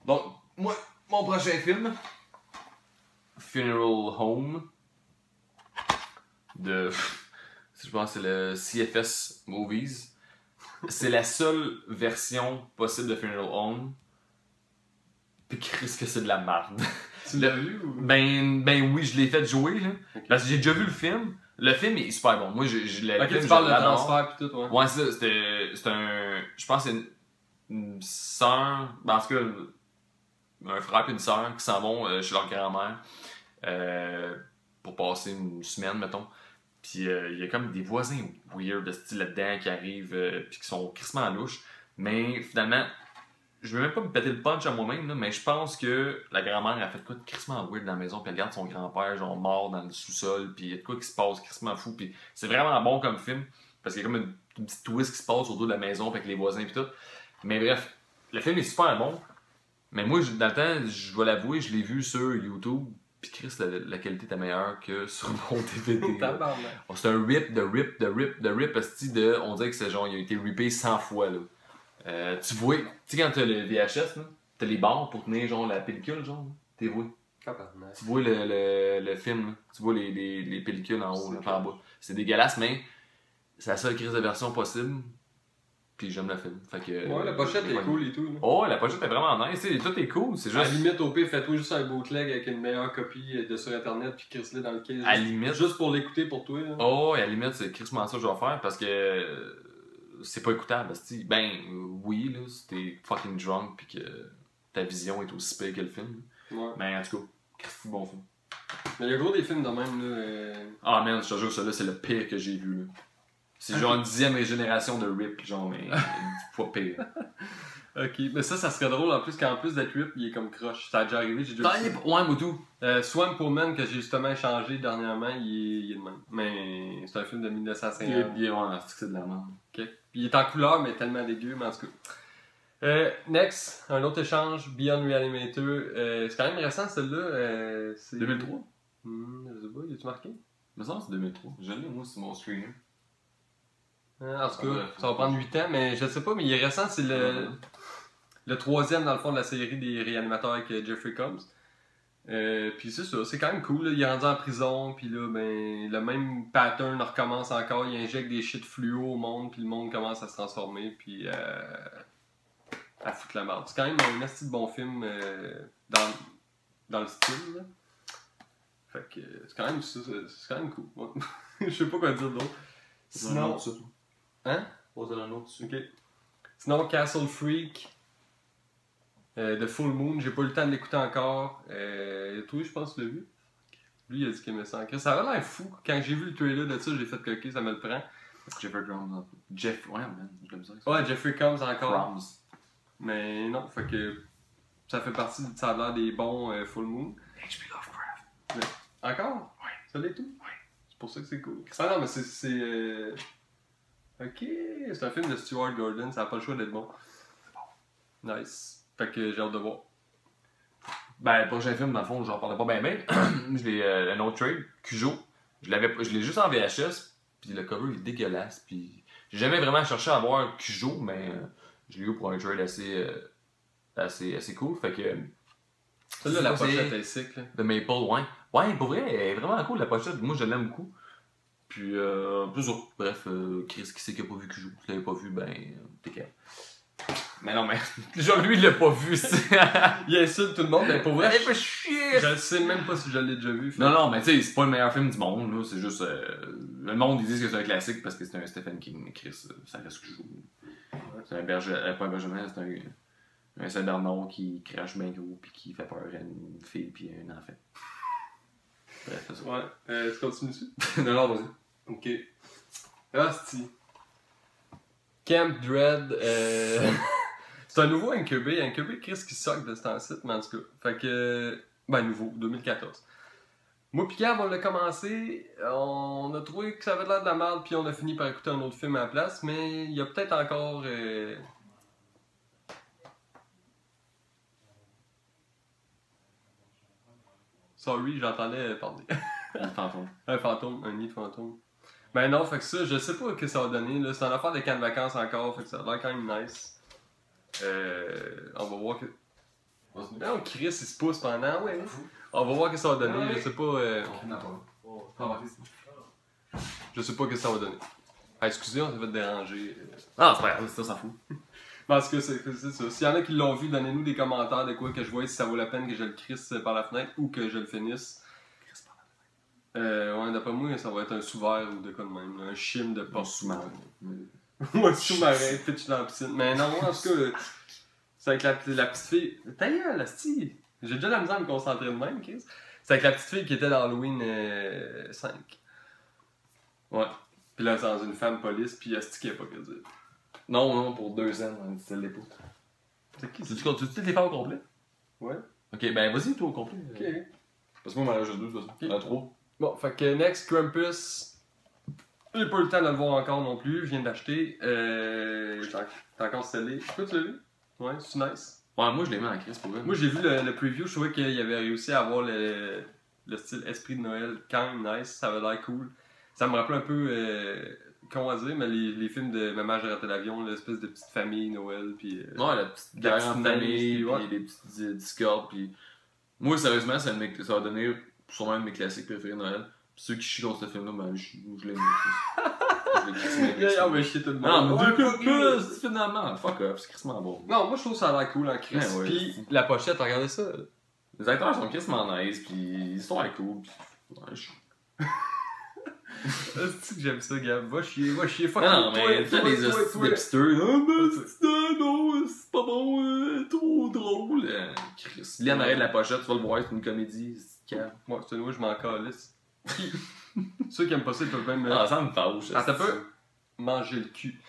Donc, moi, mon prochain film, Funeral Home, de, je pense que c'est le CFS Movies. C'est la seule version possible de Funeral Home. Puis Chris, que c'est de la merde. Tu l'as vu ou? Ben oui, je l'ai fait jouer, là. Okay. Parce que j'ai déjà vu le film. Le film est super bon. Moi, Ok, tu parles de transfert pis tout, ouais. Ouais, c'est ça. C'était un. Je pense que c'est une sœur. Ben, en tout cas, un frère et une sœur qui s'en vont chez leur grand-mère pour passer une semaine, mettons. Puis il y a comme des voisins weird de style là-dedans qui arrivent puis qui sont crissement louches. Mais finalement, je veux même pas me péter le punch à moi-même, là, mais je pense que la grand-mère a fait quoi de crissement weird dans la maison, puis elle regarde son grand-père genre mort dans le sous-sol, puis il y a de quoi qui se passe crissement fou, puis c'est vraiment bon comme film, parce qu'il y a comme une petite twist qui se passe autour de la maison avec les voisins et tout. Mais bref, le film est super bon, mais moi, dans le temps, je vais l'avouer, je l'ai vu sur YouTube, puis Chris, la qualité était meilleure que sur mon DVD. Oh, c'est un rip, on dirait que c'est genre, il a été rippé 100 fois, là. Tu vois, tu sais quand t'as le VHS, là, t'as les barres pour tenir genre la pellicule, genre, t'es vois. Tu vois le film, là. Tu vois les pellicules en haut, là, en bas. C'est dégueulasse, mais c'est la seule crise de version possible. Puis j'aime le film. Fait que, ouais, la pochette est cool et tout. Là. Oh, la pochette est vraiment nice, tout est cool. C'est juste... À la limite, au pire, fais-toi juste un bootleg avec une meilleure copie de sur internet, puis Chris-le dans le case. À la limite. Juste pour l'écouter pour toi. Là. Oh, à la limite, c'est crissement ça que je vais faire parce que. C'est pas écoutable, ben oui, là, si t'es fucking drunk pis que ta vision est aussi pire que le film. Ouais. Mais en tout cas, c'est bon film. Mais il y a gros des films de même, là. Ah man, je te jure, celui-là, c'est le pire que j'ai vu, là. C'est genre une 10e génération de Rip, genre, mais 10 fois pire. Ok, mais ça serait drôle en plus qu'en plus d'être Rip, il est comme croche. Ça a déjà arrivé, j'ai déjà vu. Ouais, Moutou. Swamp Man que j'ai justement échangé dernièrement, il est de même. Mais c'est un film de 1950. Il est ouais, c'est de la merde. Ok. Puis il est en couleur, mais tellement dégueu, mais en tout cas. Next, un autre échange, Beyond Reanimator. C'est quand même récent celui-là. C'est 2003? Je sais pas, il est-tu marqué? Mais ça, c'est 2003. Je l'ai, moi, c'est mon screener. En tout cas, ça va prendre 8 ans, mais je sais pas, mais il est récent, c'est le troisième dans le fond de la série des réanimateurs avec Jeffrey Combs. Puis c'est ça, c'est quand même cool, là. Il est rendu en prison, puis là, ben, le même pattern recommence encore, il injecte des shit fluo au monde, puis le monde commence à se transformer, puis à foutre la merde. C'est quand même un assez bon film dans le style, là. Fait que c'est quand même cool. Je sais pas quoi dire d'autre. Sinon... Hein? Pose un autre dessus. Ok. Sinon, Castle Freak de Full Moon, j'ai pas eu le temps de l'écouter encore. Toi, je pense que tu l'as vu. Lui, il a dit qu'il aimait ça en Christ. Ça avait l'air fou. Quand j'ai vu le trailer de ça, j'ai fait coquer, ça me le prend. Jeffrey Combs. Ouais, man, j'aime ça. Ouais, Jeffrey Combs encore. Combs. Mais non, fait que ça fait partie de ça a l'air des bons Full Moon. H.P. Lovecraft. Encore? Ouais. Ça l'est tout? Ouais. C'est pour ça que c'est cool. Ah non, mais c'est ok, c'est un film de Stuart Gordon, ça n'a pas le choix d'être bon. Nice. Fait que j'ai hâte de voir. Ben, le prochain film, dans le fond, j'en parlais pas bien bien. Je l'ai, un autre trade, Cujo. Je l'ai juste en VHS, puis le cover est dégueulasse, puis j'ai jamais vraiment cherché à voir Cujo, mais je l'ai eu pour un trade assez cool, fait que... Celle-là, la pochette est sick, là. The Maple, ouais. Ouais, pour vrai, elle est vraiment cool, la pochette. Moi, je l'aime beaucoup. Puis, plus autre. Bref, Chris, qui c'est qui a pas vu Cujo? Tu l'avais pas vu, ben, t'es calme. Mais non, mais. Genre, lui, il l'a pas vu, Il insulte tout le monde, mais pour vrai. Il fait chier! Je sais même pas si je l'ai déjà vu. Non, mais tu sais, c'est pas le meilleur film du monde, là. C'est juste. Le monde, ils disent que c'est un classique parce que c'est un Stephen King, mais Chris, ça reste Cujo. C'est un pas un bergement, c'est un Saint-Bernard qui crache bien gros pis qui fait peur à une fille pis à un enfant. Bref, c'est ça. Ouais, tu continues dessus? Non, vas-y. Ok. Hostie. Camp Dread, c'est un nouveau incubé. Incubé, Chris qui soque de ce temps-ci, mais en tout cas. Fait que. Ben, nouveau, 2014. Moi pis Gab, on l'a commencé, on a trouvé que ça avait l'air de la merde, puis on a fini par écouter un autre film à la place, mais il y a peut-être encore. Sorry, j'entendais parler. Un fantôme. Un fantôme, un nid de fantôme. Ben non, fait que ça, je sais pas ce que ça va donner. Là. C'est une affaire de camp de vacances encore, fait que ça a l'air quand même nice. On va voir que. Non, Chris, il se pousse pendant, ouais. On va voir ce que ça va donner, je sais pas. Je sais pas ce que ça va donner. Ah, excusez, on s'est fait déranger. Ah, c'est pas grave, ça s'en fout. Parce que c'est ça. S'il y en a qui l'ont vu, donnez-nous des commentaires de quoi que je vois si ça vaut la peine que je le crisse par la fenêtre ou que je le finisse. Ouais, d'après moi, ça va être un sous-verre ou de quoi de même. Un chim de porte. Sous-marin. Moi, sous-marin, pitch dans la piscine. Mais non, en tout cas, c'est avec la petite fille. Ta gueule, asti! J'ai déjà la misère à me concentrer de même, Chris. C'est avec la petite fille qui était dans Halloween 5. Ouais. Puis là, c'est dans une femme police, puis asti qui a pas que dire. Non, pour 2 ans, c'est l'époux. C'est qui? Tu veux les faire au complet? Ouais. Ok, ben vas-y, toi au complet. Ok. Parce que moi, il m'en reste 2, de toute façon. Il y en a 3. Bon, fait que next, Krampus. J'ai pas eu le temps de le voir encore non plus, je viens d'acheter. T'es encore scellé. Toi, tu l'as vu? Ouais, c'est nice. Ouais, moi je l'ai mis en crise pour vrai. Moi, j'ai vu le preview, je trouvais qu'il avait réussi à avoir le style esprit de Noël quand même nice, ça avait l'air cool. Ça me rappelait un peu, comment dire, mais les films de Maman, j'ai raté l'avion, l'espèce de petite famille Noël, puis... ouais, la petite guerre en famille, ouais. puis les petites discordes, puis... Moi, sérieusement, ça va donner sûrement un de mes classiques préférés de Noël. Puis ceux qui chient dans ce film-là, ben, je l'ai mis. Je l'ai crissé. On va chier tout le monde. Non, mais plus, finalement, fuck off, c'est crissement bon. Non, moi, je trouve ça a l'air cool en Chris. Ouais, ouais, puis la pochette, regardez ça. Les acteurs sont crissement nice, puis l'histoire est cool, puis... Ouais, C'est que j'aime ça, Gab. Va chier, fuck. Non, mais t'as des hipsters. Ah, ben, non, c'est pas bon, trop drôle. Chris, lis en arrière de la pochette, tu vas le voir, c'est une comédie, c'est calme. Moi, c'est une je m'en calisse. Ceux qui aiment pas ça, ils peuvent même. Ah, ça me fâche. Ah, t'as peu manger le cul.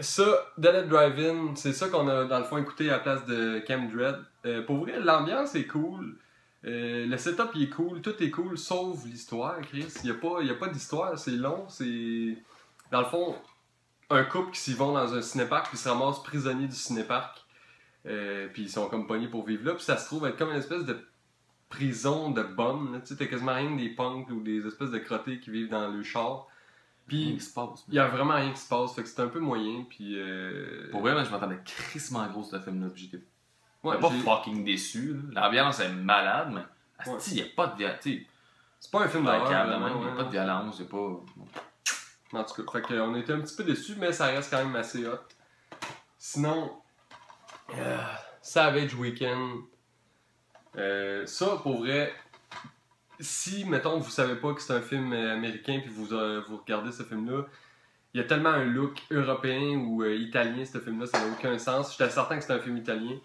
Ça, Dead Drive-In, c'est ça qu'on a dans le fond écouté à la place de Cam Dread. Pour vrai, l'ambiance est cool. Le setup il est cool, tout est cool, sauf l'histoire, Chris. Il y a pas d'histoire, c'est long, c'est... Dans le fond, un couple qui s'y vont dans un cinépark, puis se ramassent prisonniers du cinépark. Puis ils sont comme pognés pour vivre là, puis ça se trouve être comme une espèce de prison de bums. Tu sais, t'as quasiment rien que des punks ou des espèces de crottés qui vivent dans le char. Puis il y a vraiment rien qui se passe, fait que c'est un peu moyen, puis... Pour vrai, je m'attendais crissement gros ce film-là, puis j'étais... Ouais, pas fucking déçu. Là. L'ambiance est malade, mais il n'y a pas de violence. C'est pas un film d'horreur. Il n'y a pas de violence, c'est pas. En tout cas, fait qu'on était un petit peu déçus, mais ça reste quand même assez hot. Sinon, Savage Weekend. Ça, pour vrai, si, mettons, vous savez pas que c'est un film américain puis vous regardez ce film-là, il y a tellement un look européen ou italien, ce film-là, ça n'a aucun sens. J'étais certain que c'était un film italien.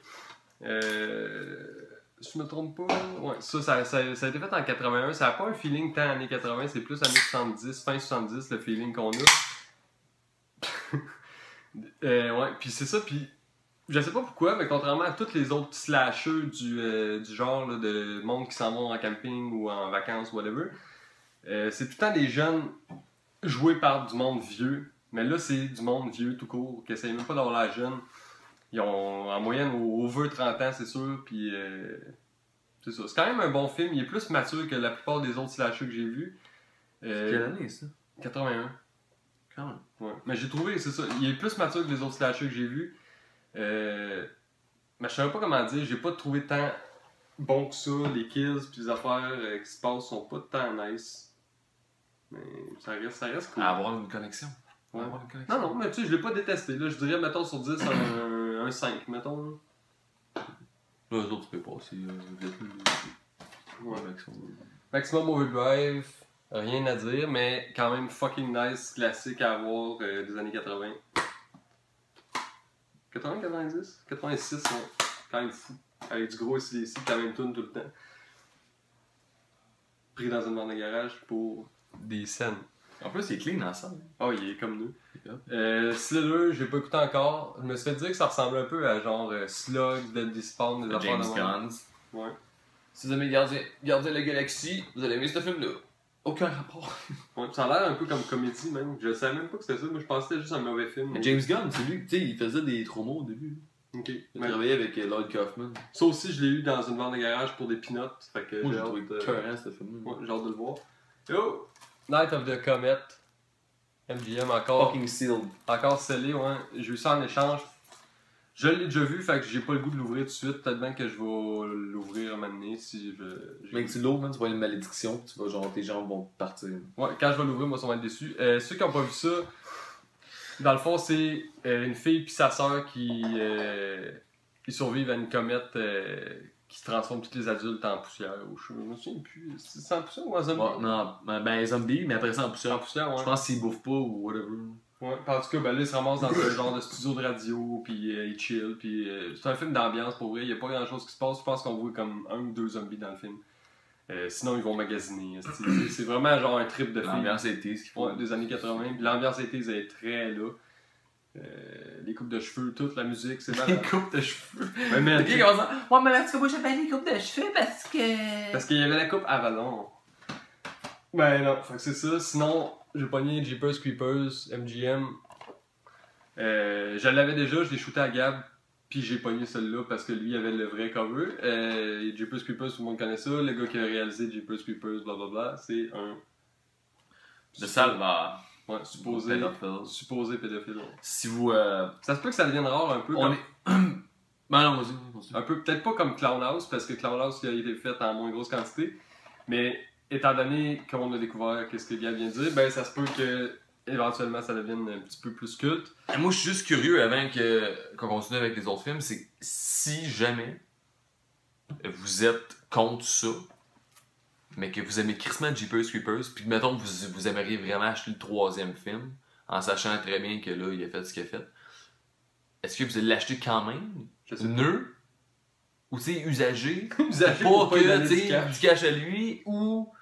Je me trompe pas. Ouais, ça a été fait en 81. Ça n'a pas un feeling tant années 80, c'est plus années 70, fin 70, le feeling qu'on a. Ouais, puis c'est ça, puis je sais pas pourquoi, mais contrairement à tous les autres slashers du genre là, de monde qui s'en vont en camping ou en vacances, whatever, c'est tout le temps des jeunes joués par du monde vieux. Mais là, c'est du monde vieux tout court, qui essaye même pas d'avoir la jeune. Ils ont en moyenne over 30 ans, c'est sûr, puis c'est ça. C'est quand même un bon film, il est plus mature que la plupart des autres slashers que j'ai vus. Quelle année, ça? 81. Quand même. Ouais. Mais j'ai trouvé, c'est ça, il est plus mature que les autres slashers que j'ai vus. Mais je savais pas comment dire, j'ai pas trouvé tant bon que ça. Les kills puis les affaires qui se passent sont pas tant nice. Mais ça reste cool. À avoir une connexion. Ouais. Non, mais tu sais, je l'ai pas détesté. Là, je dirais, mettons, sur 10, un 5, mettons. Là, eux autres, tu peux passer. Ouais. Maximum Overdrive, rien à dire, mais quand même fucking nice, classique à avoir des années 80. 80, 90? 86, ouais. Quand même fou. Avec du gros ici, quand même tourne tout le temps. Pris dans une bande de garage pour des scènes. En plus, il est clean ensemble. Oh, il est comme nous. Slither, j'ai pas écouté encore. Je me suis fait dire que ça ressemble un peu à genre Slug, Dead Despawn, des affaires James de Gunn. Ouais. Si vous aimez Gardien la Galaxie, vous allez aimer ce film-là. Aucun rapport. Ouais, ça a l'air un peu comme comédie même. Je savais même pas que c'était ça. Moi, je pensais que c'était juste un mauvais film. Mais James Gunn, c'est lui, tu sais, il faisait des traumas au début. Ok. Il travaillait avec Lloyd Kaufman. Ça aussi, je l'ai eu dans une bande de garage pour des peanuts. Fait que Moi, j'ai j'ai hâte trouvé de... cœurant ce film-là. Ouais, j'ai hâte de le voir. Yo! Night of the Comet. MGM encore. Fucking sealed. Encore scellé, ouais. J'ai eu ça en échange. Je l'ai déjà vu, fait que j'ai pas le goût de l'ouvrir tout de suite. Peut-être bien que je vais l'ouvrir un moment donné si je. Mais que tu l'ouvres, tu vois une malédiction, tu vas genre tes jambes vont partir. Ouais, quand je vais l'ouvrir, moi, ça va être déçu. Ceux qui ont pas vu ça, dans le fond, c'est une fille puis sa sœur qui survivent à une comète qui se transforme tous les adultes en poussière. Je me souviens plus. C'est en poussière ou en zombie? Ouais, non, ben zombie, mais après ça en poussière. En poussière, ouais. Je pense qu'ils bouffent pas ou whatever. Ouais, en tout cas, ben là, il se ramasse dans un genre de studio de radio, puis il chill, puis c'est un film d'ambiance pour vrai, il n'y a pas grand chose qui se passe, je pense qu'on voit comme 1 ou 2 zombies dans le film. Sinon, ils vont magasiner. C'est vraiment genre un trip de film. L'ambiance été, ce qu'ils font. Ouais, des années 80, puis l'ambiance été, elle est très là. Les coupes de cheveux, toute la musique, c'est malade. Les coupes de cheveux. Ouais, mais Ok, comment ça? Ouais, mais parce que moi j'aime pas les coupes de cheveux parce que. Parce qu'il y avait la coupe Avalon. Ben non, fait que c'est ça. Sinon, j'ai pogné Jeepers Creepers, MGM. Je l'avais déjà, je l'ai shooté à Gab, puis j'ai pogné celui-là parce que lui avait le vrai cover. Jeepers Creepers, tout le monde connaît ça. Le gars qui a réalisé Jeepers Creepers, blablabla, c'est un. De Salva. Ouais, supposé pédophile. Si vous. Ça se peut que ça devienne rare un peu. On comme... est. Ben non, vas-y. Un peu, peut-être pas comme Clown House, parce que Clown House il a été fait en moins grosse quantité. Mais étant donné qu'on a découvert qu'est-ce que Gab vient de dire, ben ça se peut que éventuellement ça devienne un petit peu plus culte. Moi je suis juste curieux avant qu'on continue avec les autres films, c'est si jamais vous êtes contre ça, mais que vous aimez crissement Jeepers Creepers, puis que mettons que vous aimeriez vraiment acheter le 3e film, en sachant très bien que là il a fait ce qu'il a fait, est-ce que vous allez l'acheter quand même? Neuf? Ou c'est usagé? Usagé pas pour pas lui que donner tu du cash à lui, ou.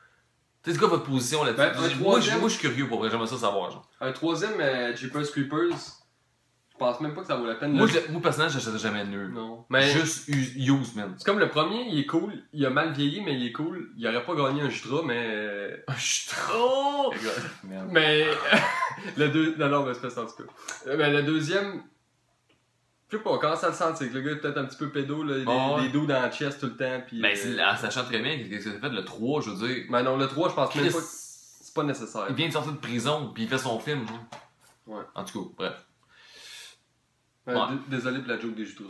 C'est quoi votre position là-dessus? Ben, moi je suis curieux pour vraiment ça savoir. Genre. Un 3e Jeepers Creepers, je pense même pas que ça vaut la peine. Moi personnellement j'achèterais jamais nœud. Non. Mais juste use, man. c'est comme le premier, il est cool, il a mal vieilli, mais il est cool. Il aurait pas gagné un Jutra, mais. Je suis trop. Merde. Mais. Le deux. Non, mais c'est pas ça en tout cas. Mais le deuxième. Je sais pas, comment ça le sent, c'est que le gars est peut-être un petit peu pédo, là, des dos dans la chest tout le temps. Pis, ben, en sachant très bien qu'est-ce que ça fait, le 3, je veux dire. Mais non, le 3, je pense même pas que c'est pas nécessaire. Il vient de sortir de prison, puis il fait son film. Hein. Ouais. En tout cas, bref. Ouais. Désolé pour la joke des Jutra,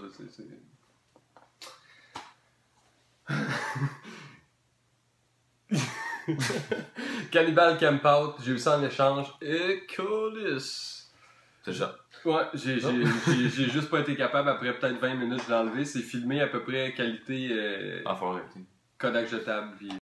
Cannibal Campout, j'ai eu ça en échange. Et colis. C'est ça. Ouais, j'ai juste pas été capable, après peut-être 20 minutes, de l'enlever. C'est filmé à peu près qualité Faut arrêter. Kodak jetable.